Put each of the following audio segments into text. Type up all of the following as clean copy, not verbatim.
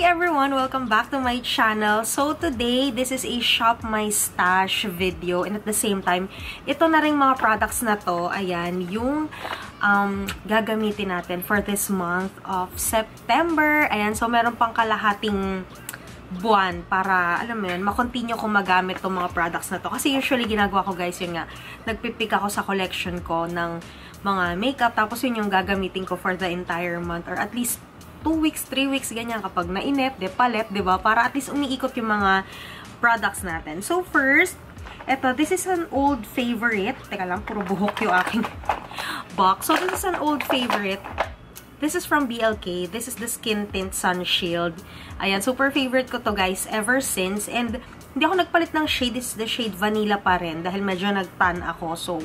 everyone! Welcome back to my channel. So today, this is a Shop My Stash video and at the same time, ito na rin mga products na to, ayan, yung gagamitin natin for this month of September. Ayan, so meron pang kalahating buwan para, alam mo yun, makontinue kong magamit tong mga products na to. Kasi usually ginagawa ko guys, yun nga, nagpipick ako sa collection ko ng mga makeup, tapos yun yung gagamitin ko for the entire month or at least 2 weeks, 3 weeks, ganyan kapag nainip, palit, diba? Para at least umiikot yung mga products natin. So first, eto, this is an old favorite. Teka lang, puro buhok yung aking box. So this is an old favorite. This is from BLK. This is the Skin Tint Sun Shield. Ayan, super favorite ko to guys ever since. And hindi ako nagpalit ng shade. This is the shade Vanilla pa rin dahil medyo nag-tan ako. So,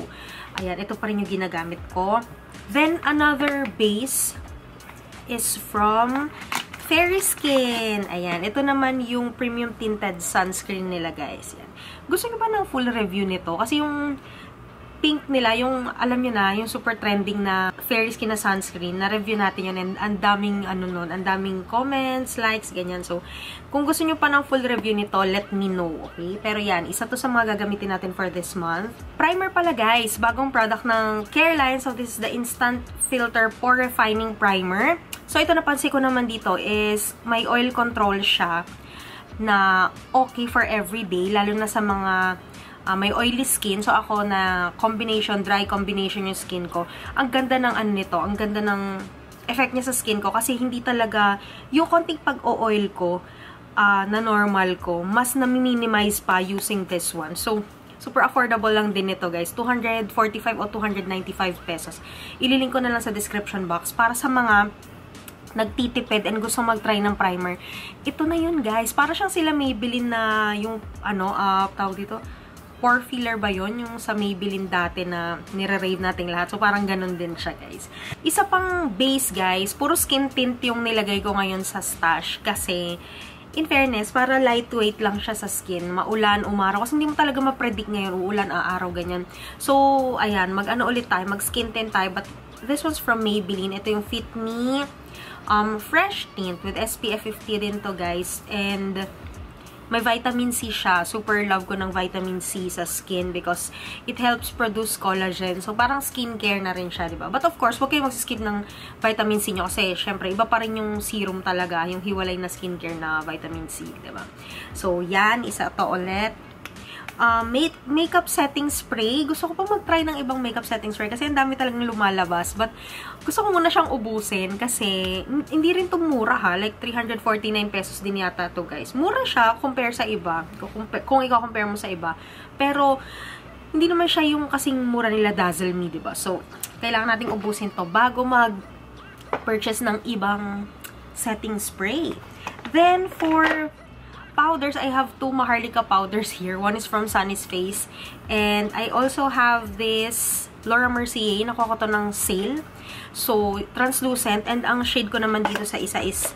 ayan, ito pa rin yung ginagamit ko. Then, another base is from Fairy Skin. Ayan, ito naman yung premium tinted sunscreen nila guys. Ayan. Gusto nyo ba ng full review nito? Kasi yung pink nila, yung, alam nyo na, yung super trending na Fairy Skin na sunscreen, na-review natin yun, and ang daming, ano nun, ang daming comments, likes, ganyan. So, kung gusto nyo pa ng full review nito, let me know, okay? Pero yan, isa to sa mga gagamitin natin for this month. Primer pala guys, bagong product ng Careline. So, this is the Instant Filter Pore Refining Primer. So, ito napansin ko naman dito is, may oil control siya na okay for everyday, lalo na sa mga may oily skin. So, ako na combination, dry combination yung skin ko. Ang ganda ng ano nito, ang ganda ng effect niya sa skin ko kasi hindi talaga, yung konting pag-o-oil ko na normal ko, mas na-minimize pa using this one. So, super affordable lang din ito guys. 245 o 295 pesos. Ililink ko na lang sa description box para sa mga nagtitipid and gusto mag-try ng primer. Ito na yun guys. Para siyang sila Maybelline na yung, tawag dito, pore filler ba yun? Yung sa Maybelline dati na nire-rave nating lahat. So, parang ganun din siya, guys. Isa pang base, guys. Puro skin tint yung nilagay ko ngayon sa stash. Kasi, in fairness, para lightweight lang siya sa skin. Maulan, umaraw. Kasi hindi mo talaga ma-predict ngayon. Uulan, aaraw, ganyan. So, ayan. Mag-ano ulit tayo. Mag-skin tint tayo. But, this was from Maybelline. Ito yung Fit Me Fresh Tint with SPF 50 din to, guys. And may vitamin C siya. Super love ko ng vitamin C sa skin because it helps produce collagen. So, parang skincare na rin siya, diba? But of course, huwag kayo mag-skip ng vitamin C nyo kasi, syempre, iba pa rin yung serum talaga, yung hiwalay na skincare na vitamin C, diba? So, yan. Isa to ulit. Makeup setting spray. Gusto ko pa mag-try ng ibang makeup setting spray kasi ang dami talagang lumalabas. But, gusto ko muna siyang ubusin kasi hindi rin to mura ha. Like, 349 pesos din yata to guys. Mura siya compare sa iba. Kung ikaw compare mo sa iba. Pero, hindi naman siya yung kasing mura nila Dazzle Me, diba? So, kailangan nating ubusin to bago mag-purchase ng ibang setting spray. Then, for powders, I have 2 Maharlika powders here. One is from Sunny's Face. And I also have this Laura Mercier. Nakuha ko to ng sale. So, translucent. And ang shade ko naman dito sa isa is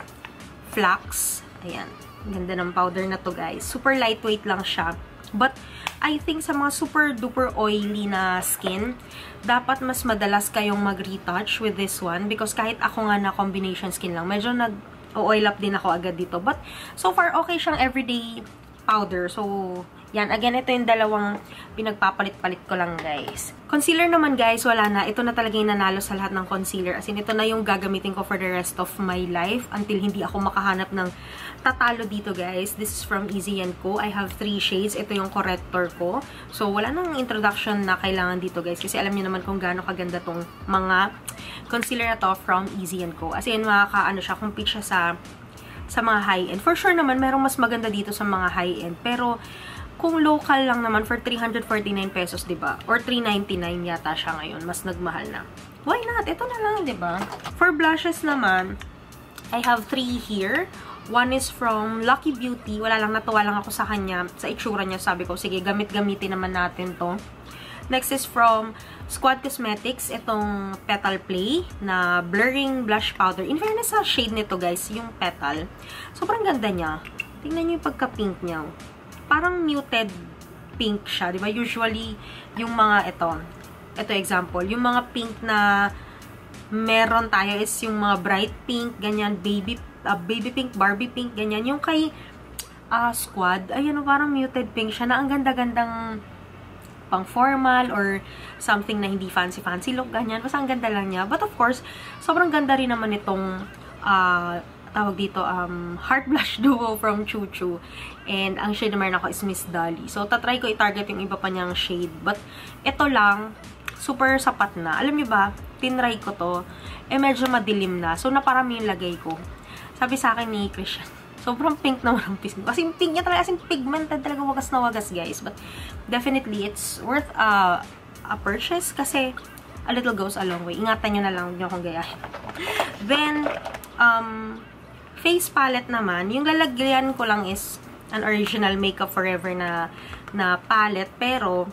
Flax. Ayan. Ganda ng powder na to, guys. Super lightweight lang siya. But, I think sa mga super duper oily na skin, dapat mas madalas kayong mag-retouch with this one. Because kahit ako nga na combination skin lang, medyo oil up din ako agad dito. But, so far, okay siyang everyday powder. So, yan. Again, ito yung dalawang pinagpapalit-palit ko lang, guys. Concealer naman, guys, wala na. Ito na talaga yung nanalo sa lahat ng concealer. As in, ito na yung gagamitin ko for the rest of my life until hindi ako makahanap ng tatalo dito, guys. This is from Easy & Co. I have 3 shades. Ito yung corrector ko. So, wala nang introduction na kailangan dito, guys. Kasi alam niyo naman kung gaano kaganda tong mga concealer na to from Easy & Co. As in, makaka-ano siya, compete siya sa mga high-end. For sure naman, merong mas maganda dito sa mga high-end. Pero, kung local lang naman for 349 pesos, diba? Or 399 yata siya ngayon. Mas nagmahal na. Why not? Ito na lang, diba? For blushes naman, I have 3 here. One is from Lucky Beauty. Wala lang, natuwa lang ako sa kanya. Sa itsura niya, sabi ko, sige, gamitin naman natin to. Next is from Squad Cosmetics. Itong Petal Play na blurring blush powder. In fairness sa shade nito, guys, yung petal. Sobrang ganda niya. Tingnan niyo yung pagka-pink niya. Parang muted pink siya. Diba? Usually, yung mga ito example, yung mga pink na meron tayo is yung mga bright pink, ganyan, baby baby pink, Barbie pink, ganyan. Yung kay Squad, ayun, parang muted pink siya na ang ganda-gandang pang formal or something na hindi fancy look, ganyan. Basta ang ganda lang niya. But of course, sobrang ganda rin naman itong tawag dito, Heart Blush Duo from Choo Choo. And ang shade na meron ako is Miss Dolly. So, tatry ko i-target yung iba pa niyang shade. But, ito lang, super sapat na. Alam niyo ba, tinry ko to, medyo madilim na. So, naparami yung lagay ko. Sabi sa akin ni Christian, sobrang pink naman ang piece. Kasi yung pink niya talaga, as in pigmented talaga, wagas na wagas, guys. But, definitely, it's worth a purchase kasi a little goes a long way. Ingatan nyo na lang, huwag nyo akong gayahin. Then, face palette naman, yung lalagyan ko lang is an original Makeup Forever na palette, pero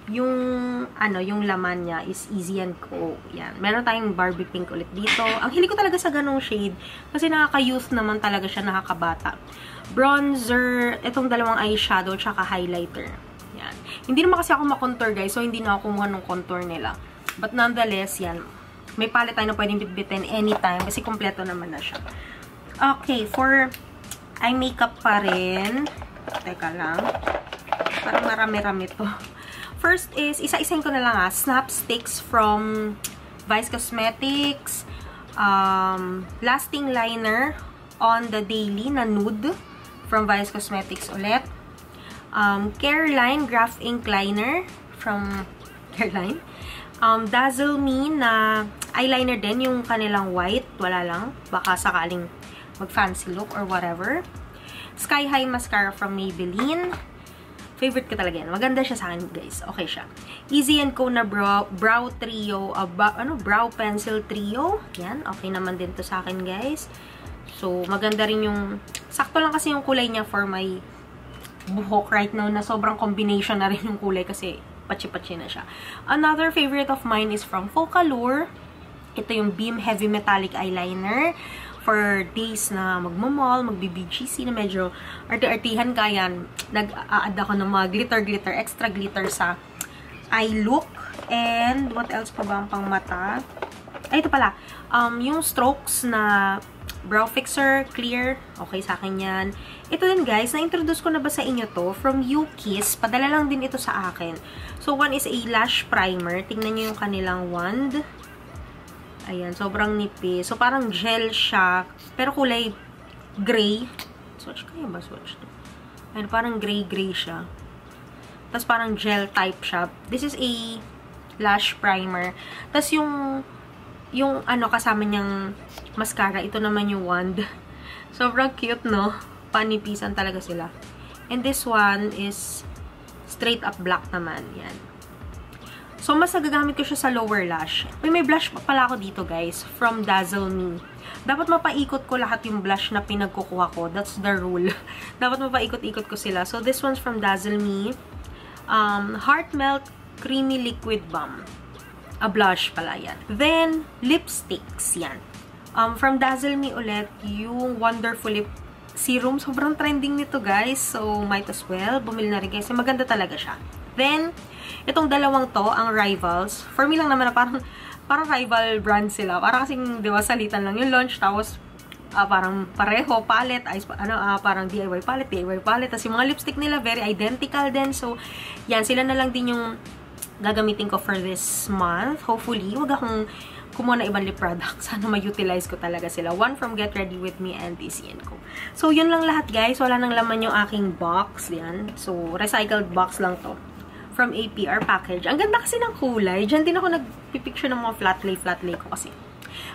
yung yung laman niya is Easy & Co. Yan. Meron tayong Barbie pink ulit dito. Ang hilig ko talaga sa ganong shade kasi nakaka-youth naman talaga siya, nakakabata. Bronzer, itong dalawang eyeshadow tsaka highlighter. Yan. Hindi naman kasi ako makontour, guys, so hindi na ako kumuha ng contour nila. But nonetheless, yan. May palette tayo na pwedeng bitbitin anytime kasi kompleto naman na siya. Okay, for eye makeup pa rin. Teka lang. Parang marami-rami to. First is, isa-isahin ko na lang Snap Sticks from Vice Cosmetics. Lasting Liner on the Daily na nude from Vice Cosmetics ulit. Careline Graph Ink Liner from Careline. Dazzle Me na eyeliner din, yung kanilang white. Wala lang. Baka sakaling mag-fancy look or whatever. Sky High Mascara from Maybelline. Favorite ko talaga yan. Maganda siya sa akin, guys. Okay siya. Easy & Co na brow trio. Brow pencil trio. Yan. Okay naman din to sa akin, guys. So, maganda rin yung... Sakto lang kasi yung kulay niya for my buhok right now na sobrang combination na rin yung kulay kasi patsi-patsi na siya. Another favorite of mine is from Focallure. Ito yung Beam Heavy Metallic Eyeliner. For days na magmamall, magbi-BGC na medyo arte-artihan ka yan, nag-a-add ako ng mga glitter, extra glitter sa eye look. And, what else pa ba ang pang mata? Ay, ito pala. Yung strokes na brow fixer, clear. Okay sa akin yan. Ito din, guys, na-introduce ko na ba sa inyo to? From YouKiss. Padala lang din ito sa akin. So, one is a lash primer. Tingnan nyo yung kanilang wand. Ayan, sobrang nipis. So, parang gel siya. Pero kulay gray. Swatch kaya ba? Swatch to. Ayan, parang gray-gray siya. Tapos, parang gel type siya. This is a lash primer. Tapos, yung kasama niyang mascara. Ito naman yung wand. Sobrang cute, no? Panipisan talaga sila. And this one is straight up black naman. Yan. So, mas nagagamit ko siya sa lower lash. May blush pa pala ako dito, guys. From Dazzle Me. Dapat mapaikot ko lahat yung blush na pinagkukuha ko. That's the rule. Dapat mapaikot-ikot ko sila. So, this one's from Dazzle Me. Heart Melt Creamy Liquid Balm. A blush pala yan. Then, lipsticks. Yan. From Dazzle Me ulit, yung Wonderful Lip Serum. Sobrang trending nito, guys. So, might as well. Bumili na rin, guys. Maganda talaga siya. Then, itong dalawang to, ang Rivals. For me lang naman na parang rival brand sila. Parang kasing, di ba, salitan lang yung launch. Tapos, parang pareho, palette. Parang DIY palette. Tapos yung mga lipstick nila, very identical din. So, yan. Sila na lang din yung gagamitin ko for this month. Hopefully, wag akong kumuha na ibang lip product. Sana ma-utilize ko talaga sila. One from Get Ready With Me and Easy & Co. So, yun lang lahat, guys. Wala nang laman yung aking box. Yan. So, recycled box lang to. From APR package. Ang ganda kasi ng kulay. Diyan din ako nagpipicture ng mga flat lay ko kasi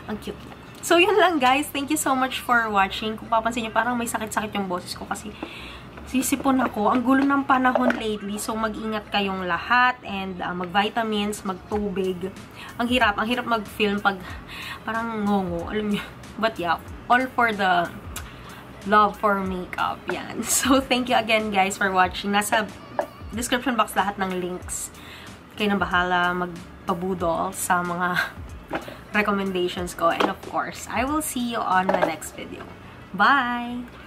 ang cute niya. So, yun lang, guys. Thank you so much for watching. Kung papansin nyo, parang may sakit-sakit yung boses ko kasi sisipon ako. Ang gulo ng panahon lately. So, mag-ingat kayong lahat and mag-vitamins, mag-tubig. Ang hirap mag-film pag parang ngongo. Alam nyo. But yeah, all for the love for makeup. Yan. So, thank you again, guys, for watching. Nasa description box lahat ng links. Kayo na bahala magpabudol sa mga recommendations ko. And of course, I will see you on my next video. Bye!